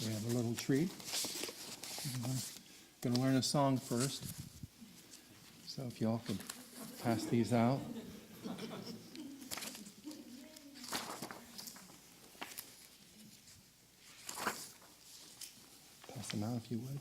We have a little treat. I'm going to learn a song first. So if y'all could pass these out. Pass them out if you would.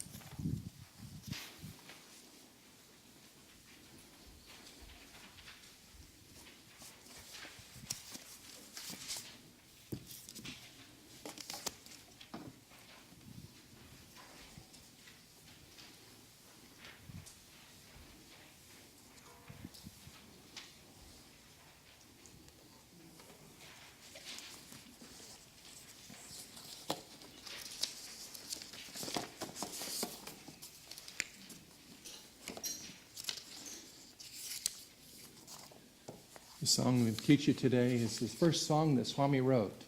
The song we teach you today is his first song that Swami wrote.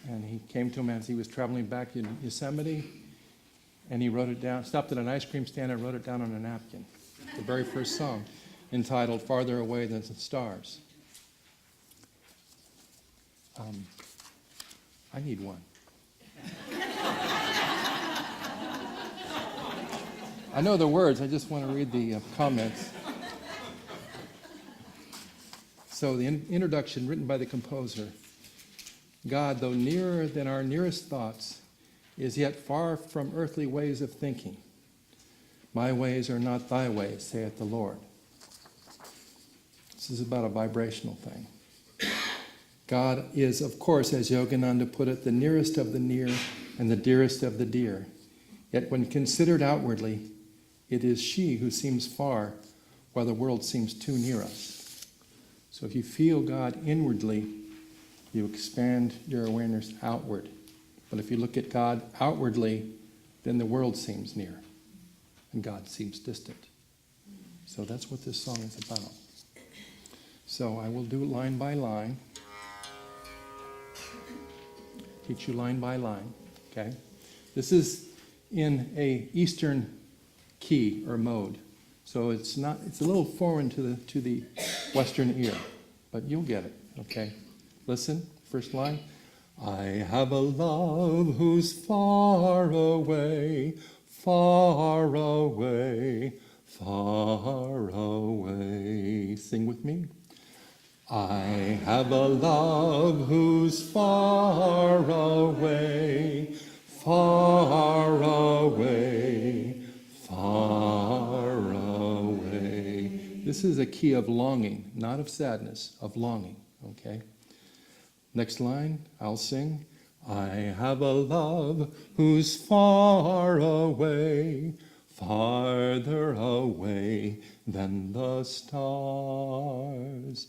And he came to him as he was traveling back in Yosemite, and he wrote it down, stopped at an ice cream stand and wrote it down on a napkin. The very first song, entitled Farther Away Than the Stars. I need one. I know the words, I just want to read the comments. So the introduction written by the composer. God, though nearer than our nearest thoughts, is yet far from earthly ways of thinking. My ways are not thy ways, saith the Lord. This is about a vibrational thing. God is, of course, as Yogananda put it, the nearest of the near and the dearest of the dear. Yet when considered outwardly, it is she who seems far, while the world seems too near us. So if you feel God inwardly, you expand your awareness outward. But if you look at God outwardly, then the world seems near, and God seems distant. So that's what this song is about. So I will do it line by line. Teach you line by line, okay? This is in a Eastern key or mode. So it's a little foreign to the Western ear, but you'll get it, okay? Listen, first line. I have a love who's far away, far away, far away. Sing with me. I have a love who's far away, far away, far away. This is a key of longing, not of sadness, of longing, okay? Next line, I'll sing. I have a love who's far away, farther away than the stars.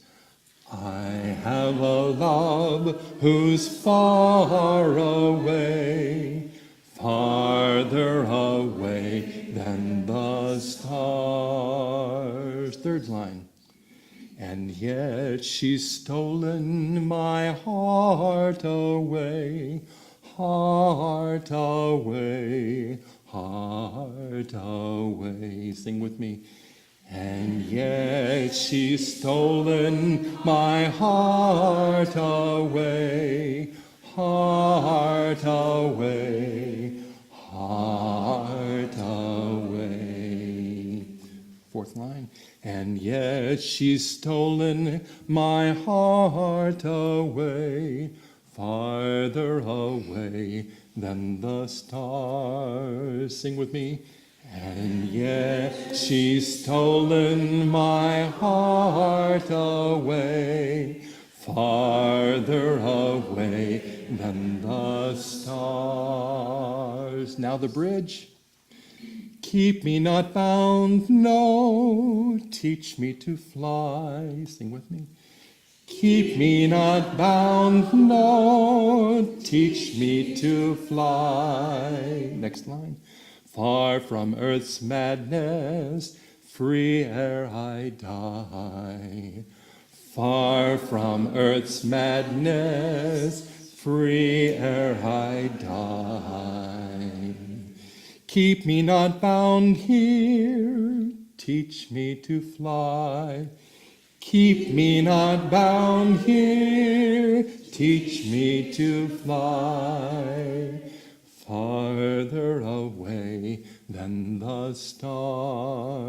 I have a love who's far away, farther away than the stars. Third line. And yet she's stolen my heart away, heart away, heart away. Sing with me. And yet she's stolen my heart away, heart away, heart away. Fourth line. And yet she's stolen my heart away, farther away than the stars. Sing with me. And yet she's stolen my heart away, farther away than the stars. Now the bridge. Keep me not bound, no, teach me to fly. Sing with me. Keep me not bound, no, teach me to fly. Next line. Far from earth's madness, free ere I die. Far from earth's madness, free ere I die. Keep me not bound here, teach me to fly. Keep me not bound here, teach me to fly. farther away than the stars.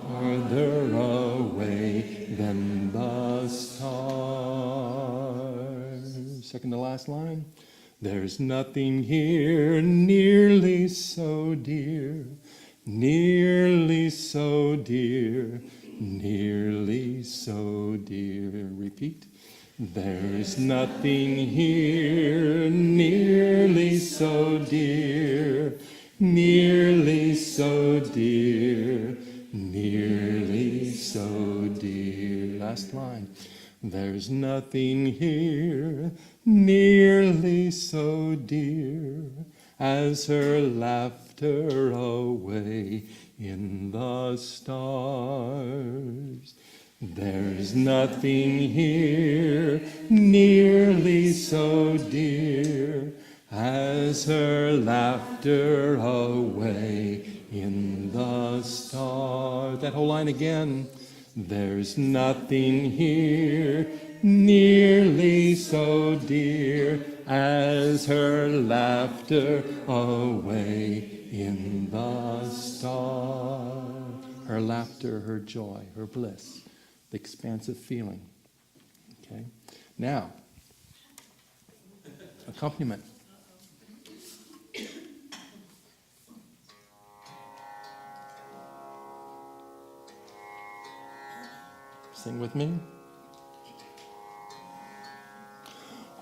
Farther away than the stars. Second to last line. There's nothing here nearly so dear, nearly so dear, nearly so dear. Repeat. There's nothing here nearly so dear, nearly so dear, nearly so dear. Last line. There's nothing here nearly so dear as her laughter away in the stars. There's nothing here nearly so dear as her laughter away in the stars. That whole line again. There's nothing here nearly so dear as her laughter away in the stars. Her laughter, her joy, her bliss, the expansive feeling. Okay? Now, accompaniment. Sing with me.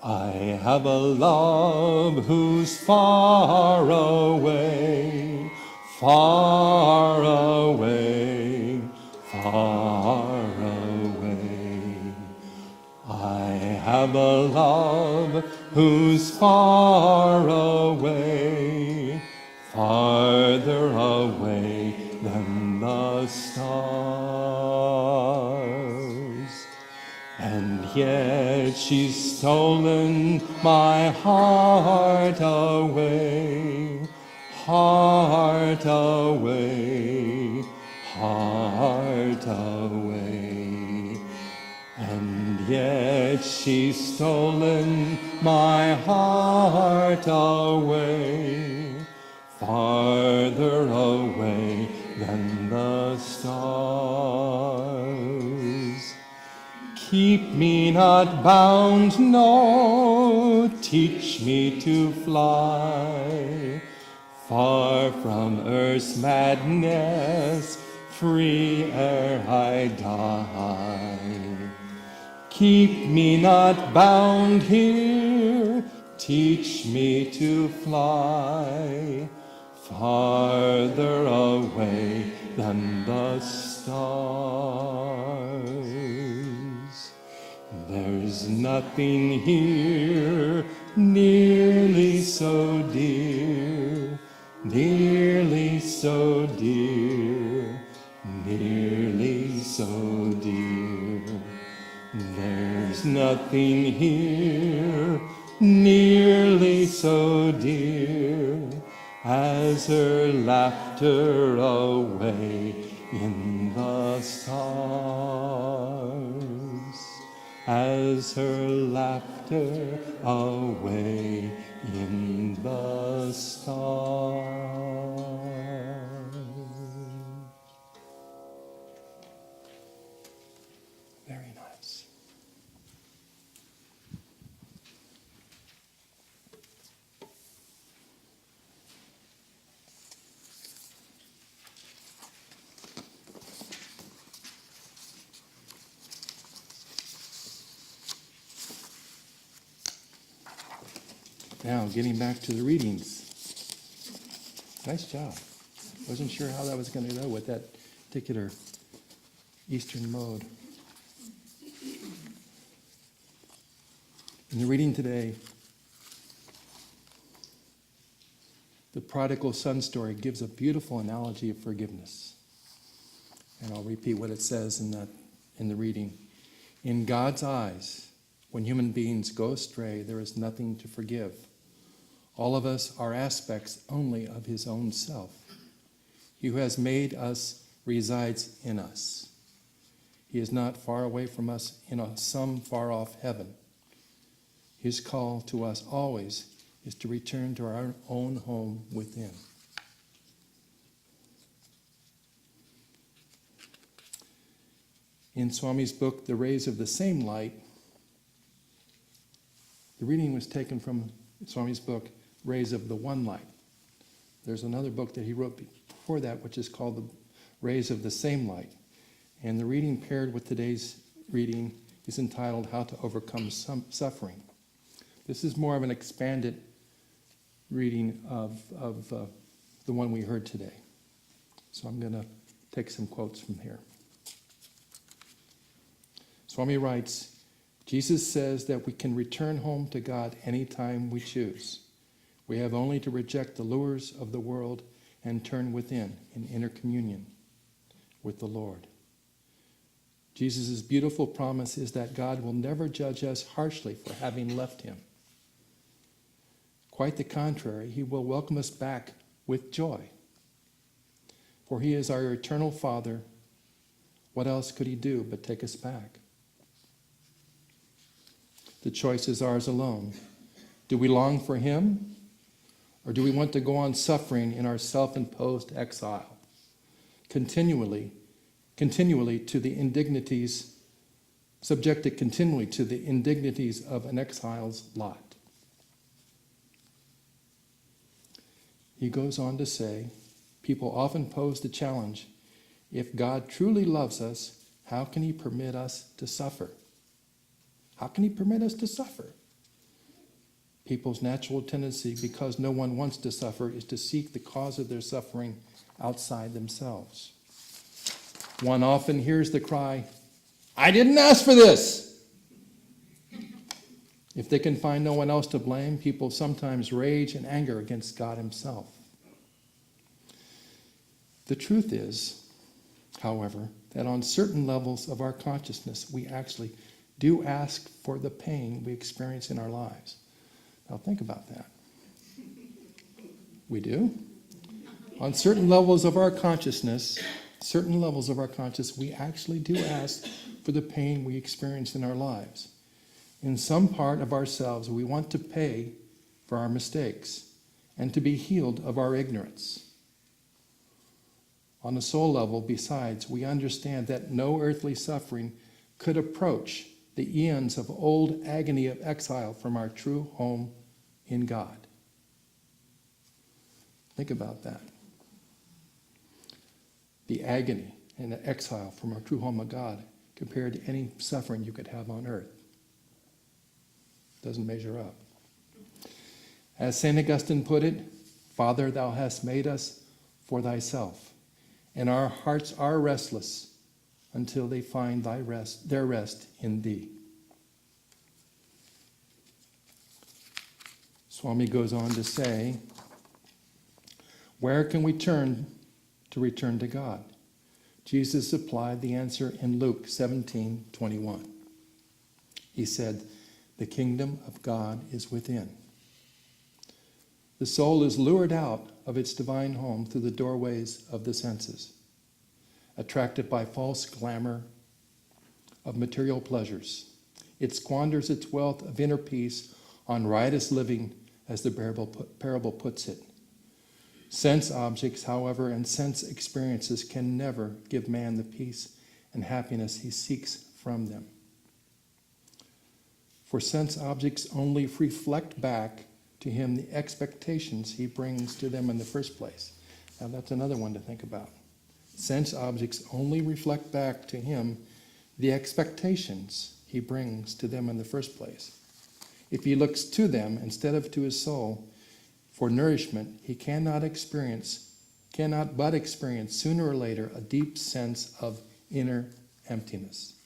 I have a love who's far away, far away, far away. I have a love who's far away, farther away than the stars. And yet she's stolen my heart away, heart away, heart away. And yet she's stolen my heart away, farther away than the stars. Keep me not bound, no, teach me to fly, far from earth's madness, free ere I die. Keep me not bound here, teach me to fly, farther away than the stars. There's nothing here nearly so dear, nearly so dear, nearly so dear. There's nothing here nearly so dear as her laughter away in the stars, as her laughter away in the stars. Very nice. Now, getting back to the readings. Nice job. Wasn't sure how that was going to go with that particular Eastern mode. In the reading today, the prodigal son story gives a beautiful analogy of forgiveness. And I'll repeat what it says in the reading. In God's eyes, when human beings go astray, there is nothing to forgive. All of us are aspects only of his own self. He who has made us resides in us. He is not far away from us in some far-off heaven. His call to us always is to return to our own home within. In Swami's book, The Rays of the Same Light, the reading was taken from Swami's book, Rays of the One Light. There's another book that he wrote before that, which is called The Rays of the Same Light. And the reading paired with today's reading is entitled How to Overcome Suffering. This is more of an expanded reading of the one we heard today. So I'm going to take some quotes from here. Swami writes, Jesus says that we can return home to God anytime we choose. We have only to reject the lures of the world and turn within in inner communion with the Lord. Jesus' beautiful promise is that God will never judge us harshly for having left him. Quite the contrary, he will welcome us back with joy. For he is our eternal Father. What else could he do but take us back? The choice is ours alone. Do we long for him? Or do we want to go on suffering in our self-imposed exile? Continually to the indignities, subjected continually to the indignities of an exile's lot. He goes on to say, people often pose the challenge, if God truly loves us, how can he permit us to suffer? How can he permit us to suffer? People's natural tendency, because no one wants to suffer, is to seek the cause of their suffering outside themselves. One often hears the cry, I didn't ask for this. If they can find no one else to blame, people sometimes rage in anger against God himself. The truth is, however, that on certain levels of our consciousness, we actually do ask for the pain we experience in our lives. Now think about that. We do. On certain levels of our consciousness, we actually do ask for the pain we experience in our lives. In some part of ourselves, we want to pay for our mistakes and to be healed of our ignorance. On a soul level, besides, we understand that no earthly suffering could approach the eons of old agony of exile from our true home in God. Think about that. The agony and the exile from our true home of God compared to any suffering you could have on earth. Doesn't measure up. As St. Augustine put it, Father, thou hast made us for thyself, and our hearts are restless until they find their rest in thee. Swami goes on to say, where can we turn to return to God? Jesus supplied the answer in Luke 17:21. He said, the kingdom of God is within. The soul is lured out of its divine home through the doorways of the senses, attracted by false glamour of material pleasures. It squanders its wealth of inner peace on riotous living, as the parable puts it. Sense objects, however, and sense experiences can never give man the peace and happiness he seeks from them. For sense objects only reflect back to him the expectations he brings to them in the first place. Now that's another one to think about. Sense objects only reflect back to him the expectations he brings to them in the first place. If he looks to them instead of to his soul for nourishment, he cannot but experience sooner or later a deep sense of inner emptiness.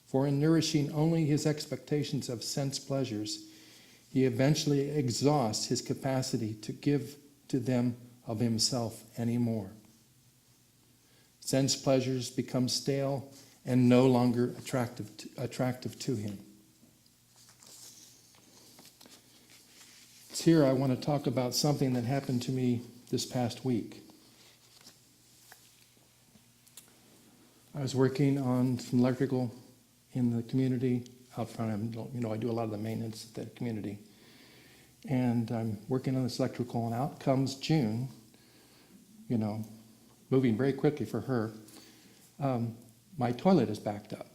For in nourishing only his expectations of sense pleasures, he eventually exhausts his capacity to give to them of himself anymore. Sense pleasures become stale and no longer attractive to him. Here I want to talk about something that happened to me this past week. I was working on some electrical in the community out front. I do a lot of the maintenance at the community. And I'm working on this electrical, and out comes June, moving very quickly for her. My toilet is backed up.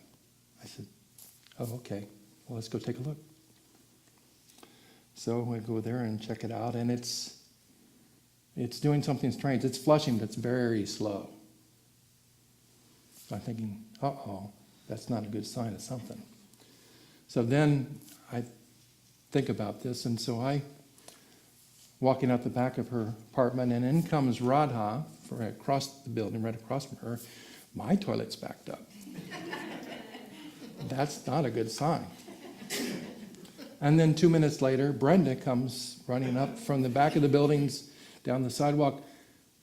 I said, oh, okay, well, let's go take a look. So I go there and check it out, and it's doing something strange. It's flushing, but it's very slow. I'm thinking, uh-oh, that's not a good sign of something. So then I think about this, and so I, walking out the back of her apartment, and in comes Radha across the building, right across from her. My toilet's backed up. That's not a good sign. And then 2 minutes later, Brenda comes running up from the back of the buildings down the sidewalk.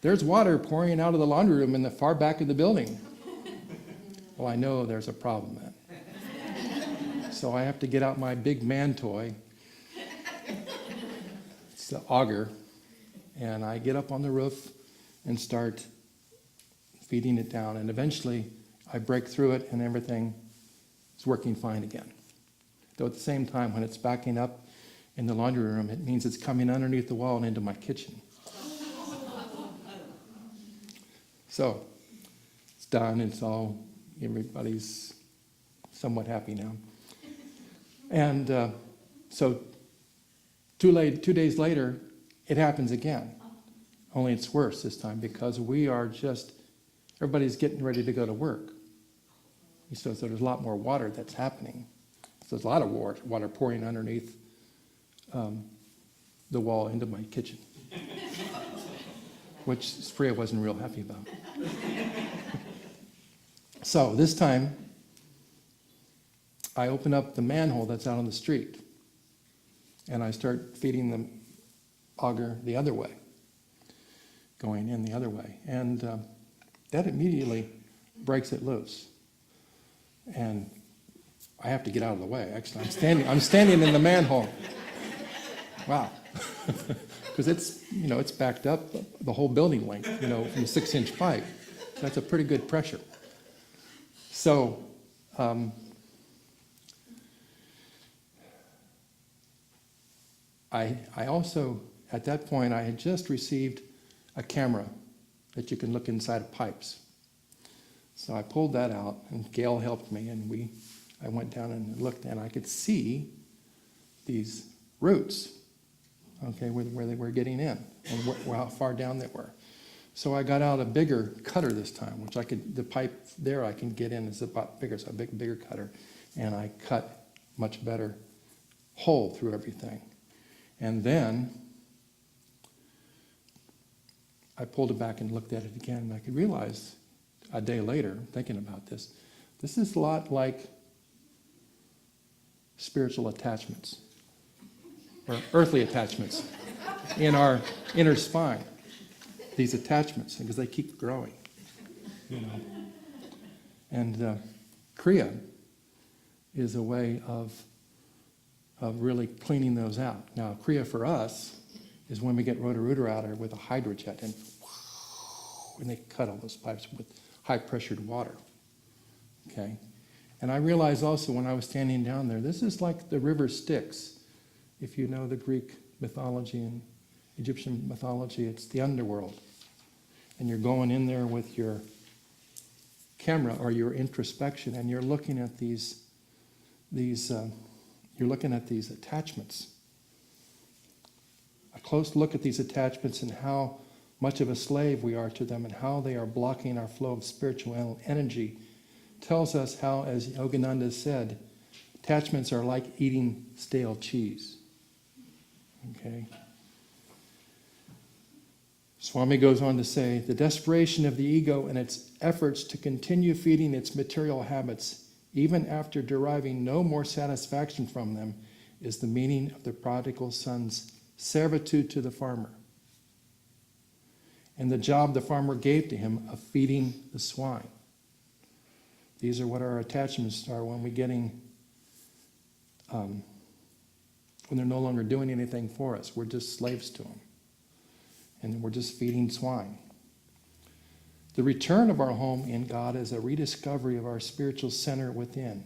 There's water pouring out of the laundry room in the far back of the building. Well, I know there's a problem then. So I have to get out my big man toy. It's the auger. And I get up on the roof and start feeding it down. And eventually I break through it and everything is working fine again. Though at the same time, when it's backing up in the laundry room, it means it's coming underneath the wall and into my kitchen. So it's done. Everybody's somewhat happy now. And so 2 days later, it happens again. Only it's worse this time because everybody's getting ready to go to work. So there's a lot more water that's happening. So there's a lot of water pouring underneath the wall into my kitchen, which Freya wasn't real happy about. So this time, I open up the manhole that's out on the street, and I start feeding the auger the other way, going in the other way. And that immediately breaks it loose. And I have to get out of the way. Actually, I'm standing in the manhole. Wow. Because it's backed up the whole building length, from a 6-inch pipe. So that's a pretty good pressure. So I also, at that point, I had just received a camera that you can look inside of pipes. So I pulled that out, and Gail helped me, and I went down and looked, and I could see these roots, okay, where they were getting in, and how far down they were. So I got out a bigger cutter this time, which the pipe there I can get in is about bigger, so a bigger cutter, and I cut much better hole through everything. And then I pulled it back and looked at it again, and I could realize a day later, thinking about this is a lot like spiritual attachments, or earthly attachments in our inner spine. These attachments, because they keep growing, And Kriya is a way of really cleaning those out. Now, Kriya for us is when we get Roto-Rooter out there with a hydrojet, and they cut all those pipes with high-pressured water, okay? And I realized also when I was standing down there, this is like the river Styx. If you know the Greek mythology and Egyptian mythology, it's the underworld. And you're going in there with your camera or your introspection, and you're looking at these attachments. A close look at these attachments and how much of a slave we are to them and how they are blocking our flow of spiritual energy tells us how, as Yogananda said, attachments are like eating stale cheese. Okay? Swami goes on to say, the desperation of the ego and its efforts to continue feeding its material habits, even after deriving no more satisfaction from them, is the meaning of the prodigal son's servitude to the farmer, and the job the farmer gave to him of feeding the swine. These are what our attachments are when when they're no longer doing anything for us. We're just slaves to them. And we're just feeding swine. The return of our home in God is a rediscovery of our spiritual center within.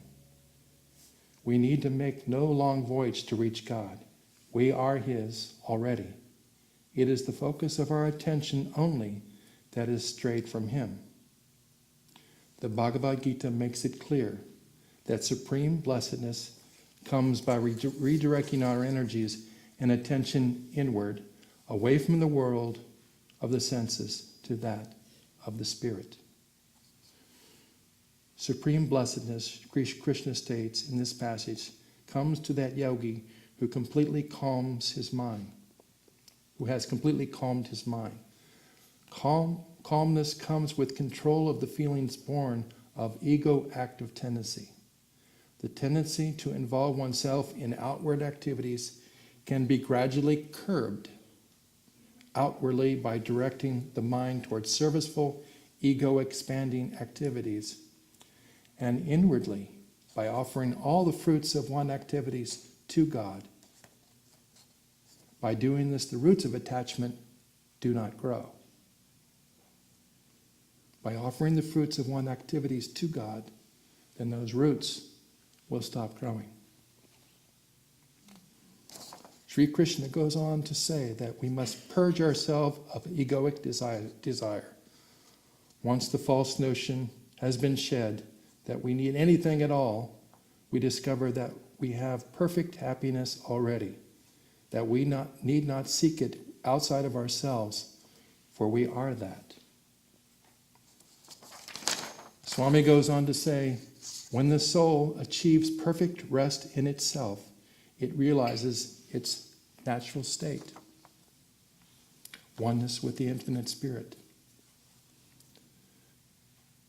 We need to make no long voyage to reach God. We are His already. It is the focus of our attention only that is strayed from Him. The Bhagavad Gita makes it clear that supreme blessedness comes by redirecting our energies and attention inward, away from the world of the senses to that of the spirit. Supreme blessedness, Krishna states in this passage, comes to that yogi who completely calms his mind, who has completely calmed his mind. Calmness comes with control of the feelings born of ego-active tendency. The tendency to involve oneself in outward activities can be gradually curbed outwardly by directing the mind towards serviceful, ego-expanding activities, and inwardly by offering all the fruits of one's activities to God. By doing this, the roots of attachment do not grow. By offering the fruits of one's activities to God, then those roots will stop growing. Sri Krishna goes on to say that we must purge ourselves of egoic desire. Once the false notion has been shed that we need anything at all, we discover that we have perfect happiness already, that we need not seek it outside of ourselves, for we are that. Swami goes on to say, when the soul achieves perfect rest in itself, it realizes its natural state, oneness with the infinite spirit.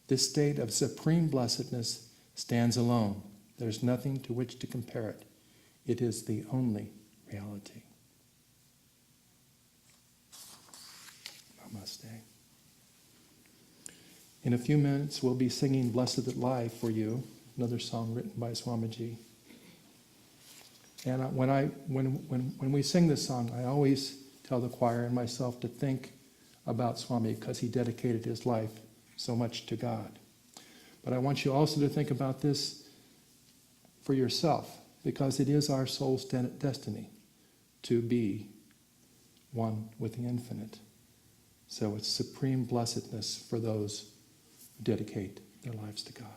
This state of supreme blessedness stands alone. There's nothing to which to compare it. It is the only reality. Namaste. In a few minutes, we'll be singing Blessed Life for you, another song written by Swamiji. And when we sing this song, I always tell the choir and myself to think about Swami because he dedicated his life so much to God. But I want you also to think about this for yourself, because it is our soul's destiny to be one with the infinite. So it's supreme blessedness for those who dedicate their lives to God.